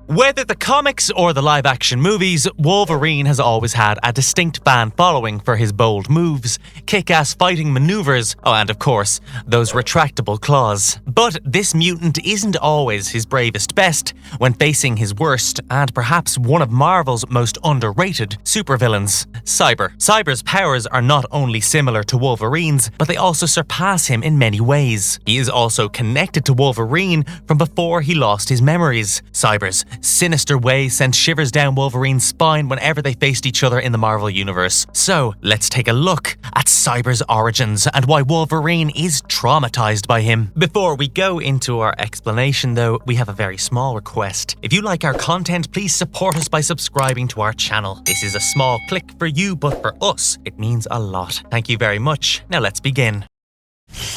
Whether the comics or the live-action movies, Wolverine has always had a distinct fan following for his bold moves, kick-ass fighting maneuvers, and of course, those retractable claws. But this mutant isn't always his bravest best when facing his worst and perhaps one of Marvel's most underrated supervillains, Cyber. Cyber's powers are not only similar to Wolverine's, but they also surpass him in many ways. He is also connected to Wolverine from before he lost his memories. Cyber's sinister way sent shivers down Wolverine's spine whenever they faced each other in the Marvel Universe. So, let's take a look at Cyber's origins and why Wolverine is traumatized by him. Before we go into our explanation though, we have a very small request. If you like our content, please support us by subscribing to our channel. This is a small click for you, but for us, it means a lot. Thank you very much. Now let's begin.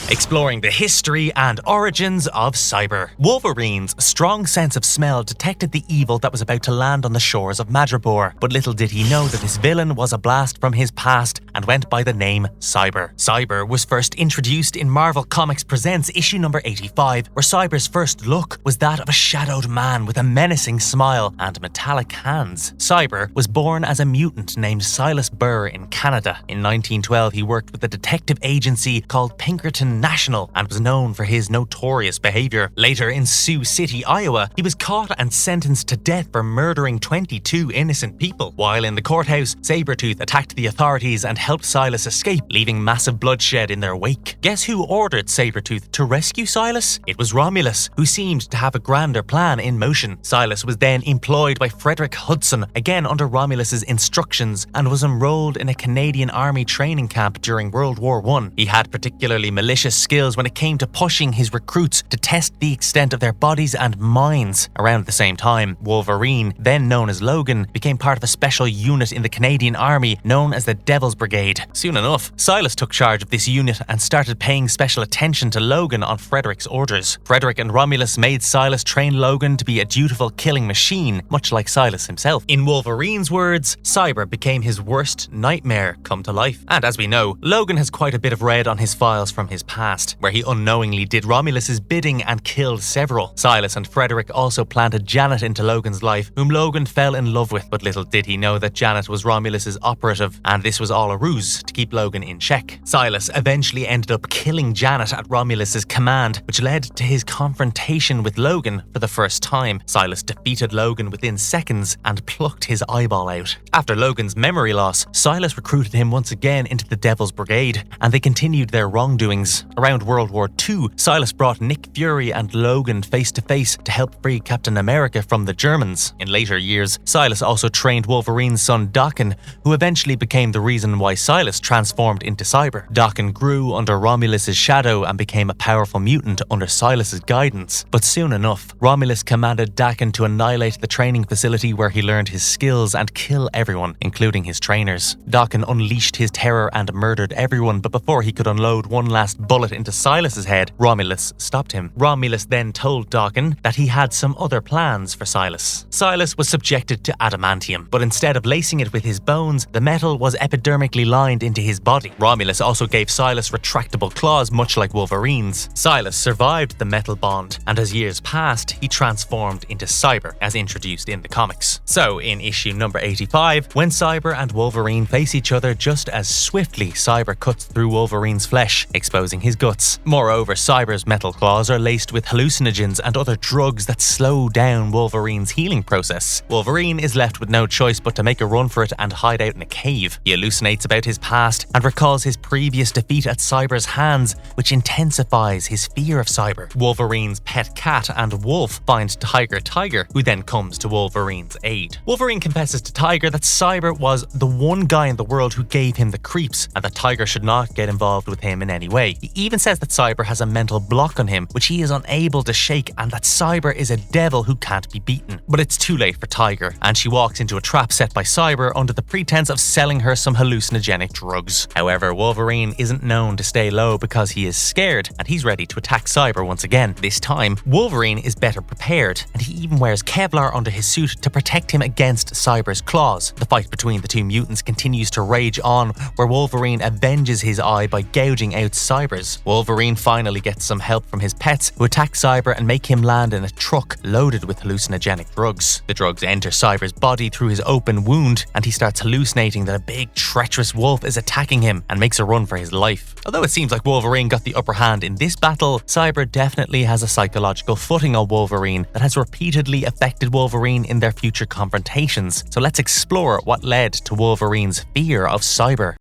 Exploring the history and origins of Cyber. Wolverine's strong sense of smell detected the evil that was about to land on the shores of Madripoor, but little did he know that this villain was a blast from his past and went by the name Cyber. Cyber was first introduced in Marvel Comics Presents issue number 85, where Cyber's first look was that of a shadowed man with a menacing smile and metallic hands. Cyber was born as a mutant named Silas Burr in Canada. In 1912, he worked with a detective agency called Pinkerton National and was known for his notorious behavior. Later in Sioux City, Iowa, he was caught and sentenced to death for murdering 22 innocent people. While in the courthouse, Sabretooth attacked the authorities and helped Silas escape, leaving massive bloodshed in their wake. Guess who ordered Sabretooth to rescue Silas? It was Romulus, who seemed to have a grander plan in motion. Silas was then employed by Frederick Hudson, again under Romulus's instructions, and was enrolled in a Canadian Army training camp during World War I. He had particularly malicious skills when it came to pushing his recruits to test the extent of their bodies and minds. Around the same time, Wolverine, then known as Logan, became part of a special unit in the Canadian Army known as the Devil's Brigade. Soon enough, Silas took charge of this unit and started paying special attention to Logan on Frederick's orders. Frederick and Romulus made Silas train Logan to be a dutiful killing machine, much like Silas himself. In Wolverine's words, Cyber became his worst nightmare come to life. And as we know, Logan has quite a bit of red on his files from his past, where he unknowingly did Romulus's bidding and killed several. Silas and Frederick also planted Janet into Logan's life, whom Logan fell in love with, but little did he know that Janet was Romulus's operative, and this was all a ruse to keep Logan in check. Silas eventually ended up killing Janet at Romulus's command, which led to his confrontation with Logan for the first time. Silas defeated Logan within seconds and plucked his eyeball out. After Logan's memory loss, Silas recruited him once again into the Devil's Brigade, and they continued their wrongdoings. Around World War II, Silas brought Nick Fury and Logan face to face to help free Captain America from the Germans. In later years, Silas also trained Wolverine's son Daken, who eventually became the reason why Silas transformed into Cyber. Daken grew under Romulus's shadow and became a powerful mutant under Silas's guidance. But soon enough, Romulus commanded Daken to annihilate the training facility where he learned his skills and kill everyone, including his trainers. Daken unleashed his terror and murdered everyone, but before he could unload one last bullet into Silas's head, Romulus stopped him. Romulus then told Daken that he had some other plans for Silas. Silas was subjected to adamantium, but instead of lacing it with his bones, the metal was epidermically lined into his body. Romulus also gave Silas retractable claws much like Wolverine's. Silas survived the metal bond, and as years passed, he transformed into Cyber, as introduced in the comics. So, in issue number 85, when Cyber and Wolverine face each other, just as swiftly Cyber cuts through Wolverine's flesh, exposing his guts. Moreover, Cyber's metal claws are laced with hallucinogens and other drugs that slow down Wolverine's healing process. Wolverine is left with no choice but to make a run for it and hide out in a cave. He hallucinates about his past and recalls his previous defeat at Cyber's hands, which intensifies his fear of Cyber. Wolverine's pet cat and wolf find Tiger, who then comes to Wolverine's aid. Wolverine confesses to Tiger that Cyber was the one guy in the world who gave him the creeps, and that Tiger should not get involved with him in any way. He even says that Cyber has a mental block on him, which he is unable to shake, and that Cyber is a devil who can't be beaten. But it's too late for Tiger, and she walks into a trap set by Cyber under the pretense of selling her some hallucinogenic drugs. However, Wolverine isn't known to stay low because he is scared, and he's ready to attack Cyber once again. This time, Wolverine is better prepared, and he even wears Kevlar under his suit to protect him against Cyber's claws. The fight between the two mutants continues to rage on, where Wolverine avenges his eye by gouging out Cyber's. Wolverine finally gets some help from his pets, who attack Cyber and make him land in a truck loaded with hallucinogenic drugs. The drugs enter Cyber's body through his open wound, and he starts hallucinating that a big, treacherous wolf is attacking him and makes a run for his life. Although it seems like Wolverine got the upper hand in this battle, Cyber definitely has a psychological footing on Wolverine that has repeatedly affected Wolverine in their future confrontations. So let's explore what led to Wolverine's fear of Cyber.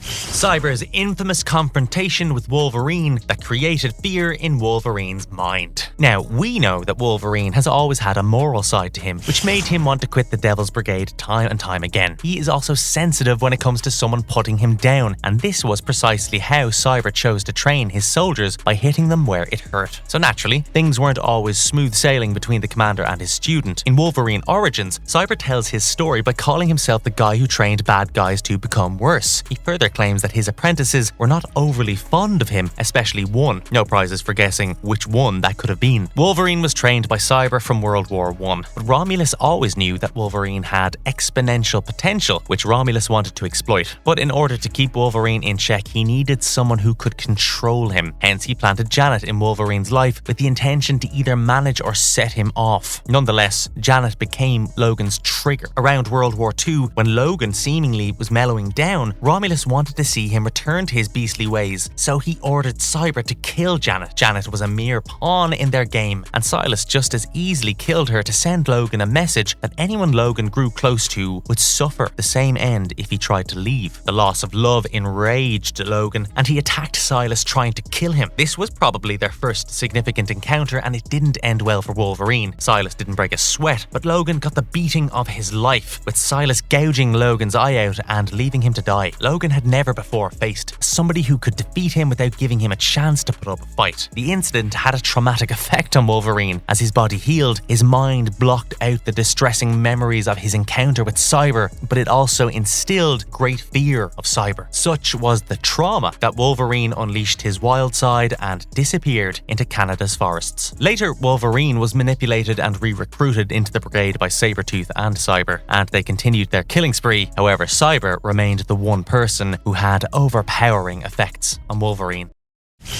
Cyber's infamous confrontation with Wolverine that created fear in Wolverine's mind. Now, we know that Wolverine has always had a moral side to him, which made him want to quit the Devil's Brigade time and time again. He is also sensitive when it comes to someone putting him down, and this was precisely how Cyber chose to train his soldiers, by hitting them where it hurt. So naturally, things weren't always smooth sailing between the commander and his student. In Wolverine Origins, Cyber tells his story by calling himself the guy who trained bad guys to become worse. He further claims that his apprentices were not overly fond of him, especially one. No prizes for guessing which one that could have been. Wolverine was trained by Cyber from World War I, but Romulus always knew that Wolverine had exponential potential, which Romulus wanted to exploit. But in order to keep Wolverine in check, he needed someone who could control him. Hence, he planted Janet in Wolverine's life with the intention to either manage or set him off. Nonetheless, Janet became Logan's trigger. Around World War II, when Logan seemingly was mellowing down, Romulus wanted to see him return to his beastly ways, so he ordered Cyber to kill Janet. Janet was a mere pawn in their game, and Silas just as easily killed her to send Logan a message that anyone Logan grew close to would suffer the same end if he tried to leave. The loss of love enraged Logan, and he attacked Silas, trying to kill him. This was probably their first significant encounter, and it didn't end well for Wolverine. Silas didn't break a sweat, but Logan got the beating of his life, with Silas gouging Logan's eye out and leaving him to die. Logan had never before faced somebody who could defeat him without giving him a chance to put up a fight. The incident had a traumatic effect on Wolverine. As his body healed, his mind blocked out the distressing memories of his encounter with Cyber, but it also instilled great fear of Cyber. Such was the trauma that Wolverine unleashed his wild side and disappeared into Canada's forests. Later, Wolverine was manipulated and re-recruited into the brigade by Sabretooth and Cyber, and they continued their killing spree. However, Cyber remained the one person who had overpowering effects on Wolverine.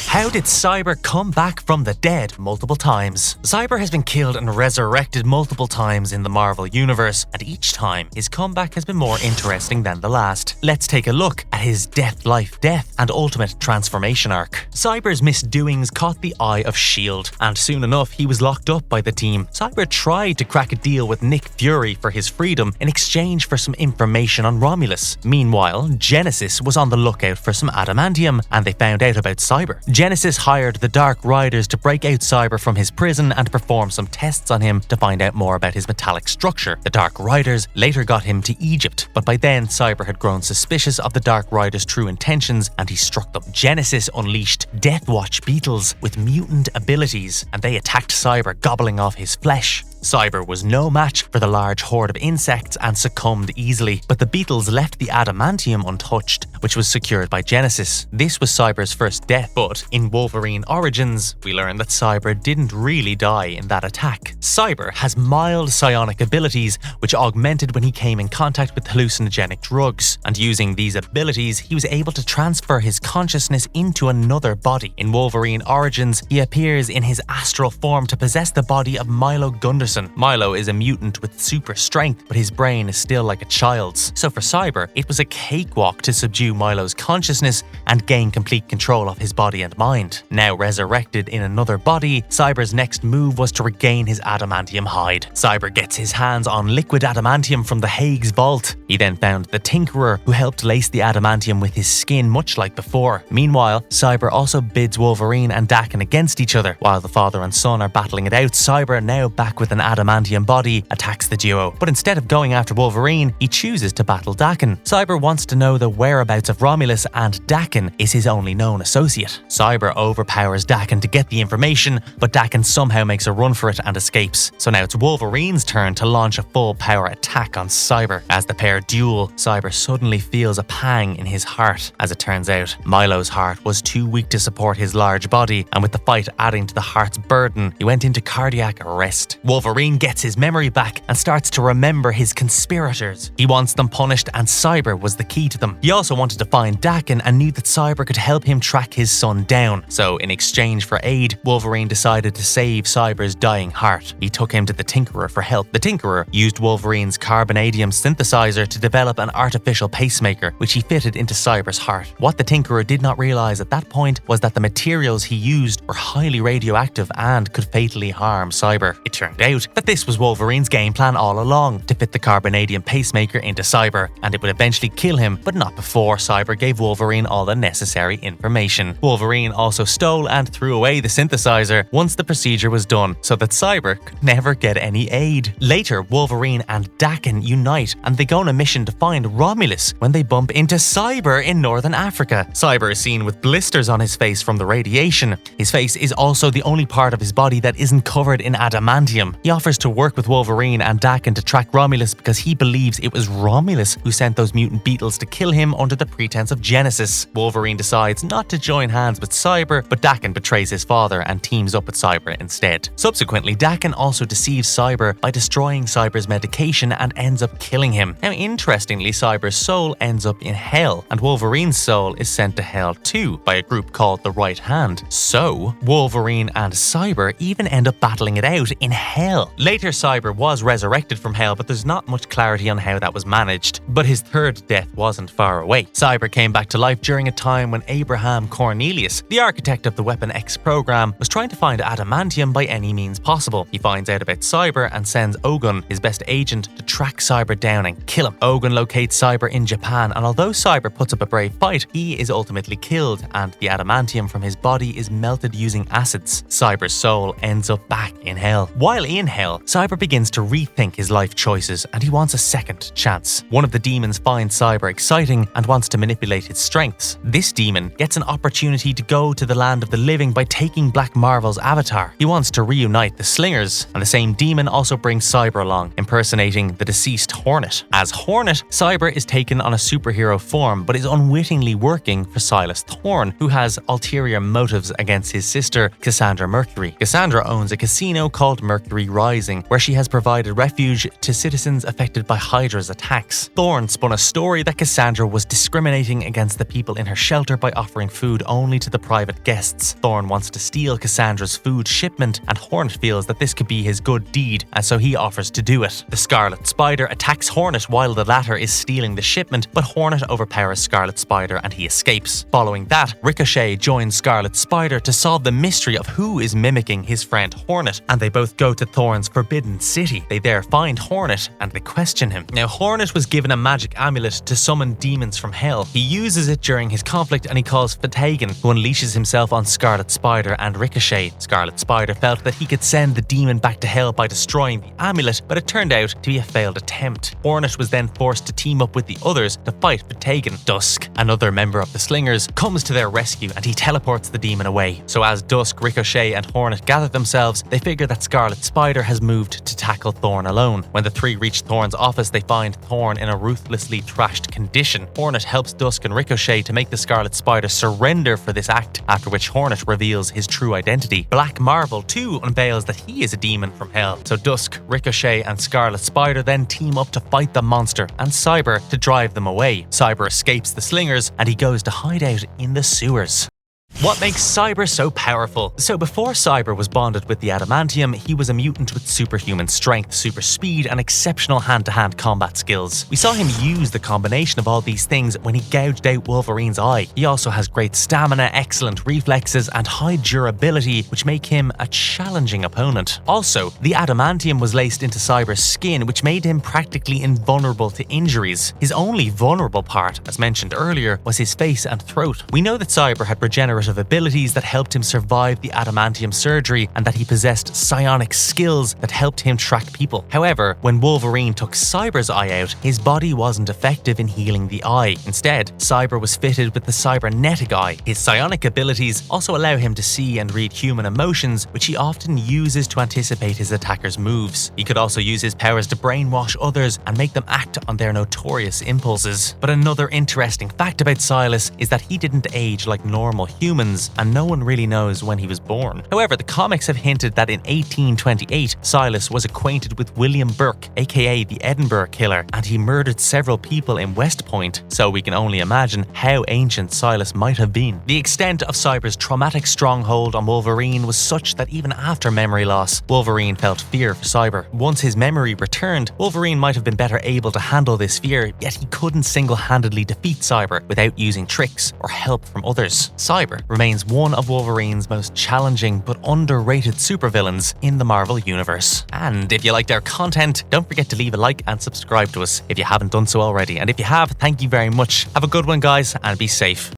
How did Cyber come back from the dead multiple times? Cyber has been killed and resurrected multiple times in the Marvel Universe, and each time his comeback has been more interesting than the last. Let's take a look at his death, life, death, and ultimate transformation arc. Cyber's misdoings caught the eye of S.H.I.E.L.D., and soon enough he was locked up by the team. Cyber tried to crack a deal with Nick Fury for his freedom in exchange for some information on Romulus. Meanwhile, Genesis was on the lookout for some adamantium, and they found out about Cyber. Genesis hired the Dark Riders to break out Cyber from his prison and perform some tests on him to find out more about his metallic structure. The Dark Riders later got him to Egypt, but by then Cyber had grown suspicious of the Dark Riders' true intentions, and he struck them. Genesis unleashed Deathwatch beetles with mutant abilities, and they attacked Cyber, gobbling off his flesh. Cyber was no match for the large horde of insects and succumbed easily, but the beetles left the adamantium untouched, which was secured by Genesis. This was Cyber's first death, but in Wolverine Origins, we learn that Cyber didn't really die in that attack. Cyber has mild psionic abilities, which augmented when he came in contact with hallucinogenic drugs, and using these abilities, he was able to transfer his consciousness into another body. In Wolverine Origins, he appears in his astral form to possess the body of Milo Gunderson. Milo is a mutant with super strength, but his brain is still like a child's. So for Cyber, it was a cakewalk to subdue Milo's consciousness and gain complete control of his body and mind. Now resurrected in another body, Cyber's next move was to regain his adamantium hide. Cyber gets his hands on liquid adamantium from the Higgs vault. He then found the Tinkerer, who helped lace the adamantium with his skin much like before. Meanwhile, Cyber also bids Wolverine and Daken against each other. While the father and son are battling it out, Cyber, now back with an adamantium body, attacks the duo. But instead of going after Wolverine, he chooses to battle Daken. Cyber wants to know the whereabouts of Romulus, and Daken is his only known associate. Cyber overpowers Daken to get the information, but Daken somehow makes a run for it and escapes. So now it's Wolverine's turn to launch a full power attack on Cyber. As the pair duel, Cyber suddenly feels a pang in his heart. As it turns out, Milo's heart was too weak to support his large body, and with the fight adding to the heart's burden, he went into cardiac arrest. Wolverine Wolverine gets his memory back and starts to remember his conspirators. He wants them punished, and Cyber was the key to them. He also wanted to find Daken and knew that Cyber could help him track his son down. So in exchange for aid, Wolverine decided to save Cyber's dying heart. He took him to the Tinkerer for help. The Tinkerer used Wolverine's carbonadium synthesizer to develop an artificial pacemaker, which he fitted into Cyber's heart. What the Tinkerer did not realize at that point was that the materials he used were highly radioactive and could fatally harm Cyber. It turned out that this was Wolverine's game plan all along, to fit the carbonadium pacemaker into Cyber, and it would eventually kill him, but not before Cyber gave Wolverine all the necessary information. Wolverine also stole and threw away the synthesizer once the procedure was done, so that Cyber could never get any aid. Later, Wolverine and Daken unite, and they go on a mission to find Romulus when they bump into Cyber in Northern Africa. Cyber is seen with blisters on his face from the radiation. His face is also the only part of his body that isn't covered in adamantium. He offers to work with Wolverine and Daken to track Romulus because he believes it was Romulus who sent those mutant beetles to kill him under the pretense of Genesis. Wolverine decides not to join hands with Cyber, but Daken betrays his father and teams up with Cyber instead. Subsequently, Daken also deceives Cyber by destroying Cyber's medication and ends up killing him. Now, interestingly, Cyber's soul ends up in Hell, and Wolverine's soul is sent to Hell too by a group called the Right Hand. So, Wolverine and Cyber even end up battling it out in Hell. Later, Cyber was resurrected from Hell, but there's not much clarity on how that was managed. But his third death wasn't far away. Cyber came back to life during a time when Abraham Cornelius, the architect of the Weapon X program, was trying to find adamantium by any means possible. He finds out about Cyber and sends Ogun, his best agent, to track Cyber down and kill him. Ogun locates Cyber in Japan, and although Cyber puts up a brave fight, he is ultimately killed, and the adamantium from his body is melted using acids. Cyber's soul ends up back in Hell. While in Hell, Cyber begins to rethink his life choices, and he wants a second chance. One of the demons finds Cyber exciting and wants to manipulate his strengths. This demon gets an opportunity to go to the land of the living by taking Black Marvel's avatar. He wants to reunite the Slingers, and the same demon also brings Cyber along, impersonating the deceased Hornet. As Hornet, Cyber is taken on a superhero form, but is unwittingly working for Silas Thorne, who has ulterior motives against his sister, Cassandra Mercury. Cassandra owns a casino called Mercury Rising, where she has provided refuge to citizens affected by Hydra's attacks. Thorne spun a story that Cassandra was discriminating against the people in her shelter by offering food only to the private guests. Thorne wants to steal Cassandra's food shipment, and Hornet feels that this could be his good deed, and so he offers to do it. The Scarlet Spider attacks Hornet while the latter is stealing the shipment, but Hornet overpowers Scarlet Spider and he escapes. Following that, Ricochet joins Scarlet Spider to solve the mystery of who is mimicking his friend Hornet, and they both go to Thorne's Forbidden City. They there find Hornet and they question him. Now, Hornet was given a magic amulet to summon demons from Hell. He uses it during his conflict, and he calls Fatagan, who unleashes himself on Scarlet Spider and Ricochet. Scarlet Spider felt that he could send the demon back to Hell by destroying the amulet, but it turned out to be a failed attempt. Hornet was then forced to team up with the others to fight Fatagan. Dusk, another member of the Slingers, comes to their rescue and he teleports the demon away. So as Dusk, Ricochet and Hornet gather themselves, they figure that Scarlet Spider has moved to tackle Thorne alone. When the three reach Thorne's office, they find Thorne in a ruthlessly trashed condition. Hornet helps Dusk and Ricochet to make the Scarlet Spider surrender for this act, after which Hornet reveals his true identity. Black Marvel too unveils that he is a demon from Hell. So Dusk, Ricochet and Scarlet Spider then team up to fight the monster and Cyber to drive them away. Cyber escapes the Slingers and he goes to hide out in the sewers. What makes Cyber so powerful? So before Cyber was bonded with the adamantium, he was a mutant with superhuman strength, super speed, and exceptional hand-to-hand combat skills. We saw him use the combination of all these things when he gouged out Wolverine's eye. He also has great stamina, excellent reflexes, and high durability, which make him a challenging opponent. Also, the adamantium was laced into Cyber's skin, which made him practically invulnerable to injuries. His only vulnerable part, as mentioned earlier, was his face and throat. We know that Cyber had regenerative abilities that helped him survive the adamantium surgery, and that he possessed psionic skills that helped him track people. However, when Wolverine took Cyber's eye out, his body wasn't effective in healing the eye. Instead, Cyber was fitted with the cybernetic eye. His psionic abilities also allow him to see and read human emotions, which he often uses to anticipate his attackers' moves. He could also use his powers to brainwash others and make them act on their notorious impulses. But another interesting fact about Silas is that he didn't age like normal humans. humans, and no one really knows when he was born. However, the comics have hinted that in 1828, Silas was acquainted with William Burke, aka the Edinburgh Killer, and he murdered several people in West Point, so we can only imagine how ancient Silas might have been. The extent of Cyber's traumatic stronghold on Wolverine was such that even after memory loss, Wolverine felt fear for Cyber. Once his memory returned, Wolverine might have been better able to handle this fear, yet he couldn't single-handedly defeat Cyber without using tricks or help from others. Cyber remains one of Wolverine's most challenging but underrated supervillains in the Marvel Universe. And if you liked our content, don't forget to leave a like and subscribe to us if you haven't done so already. And if you have, thank you very much. Have a good one, guys, and be safe.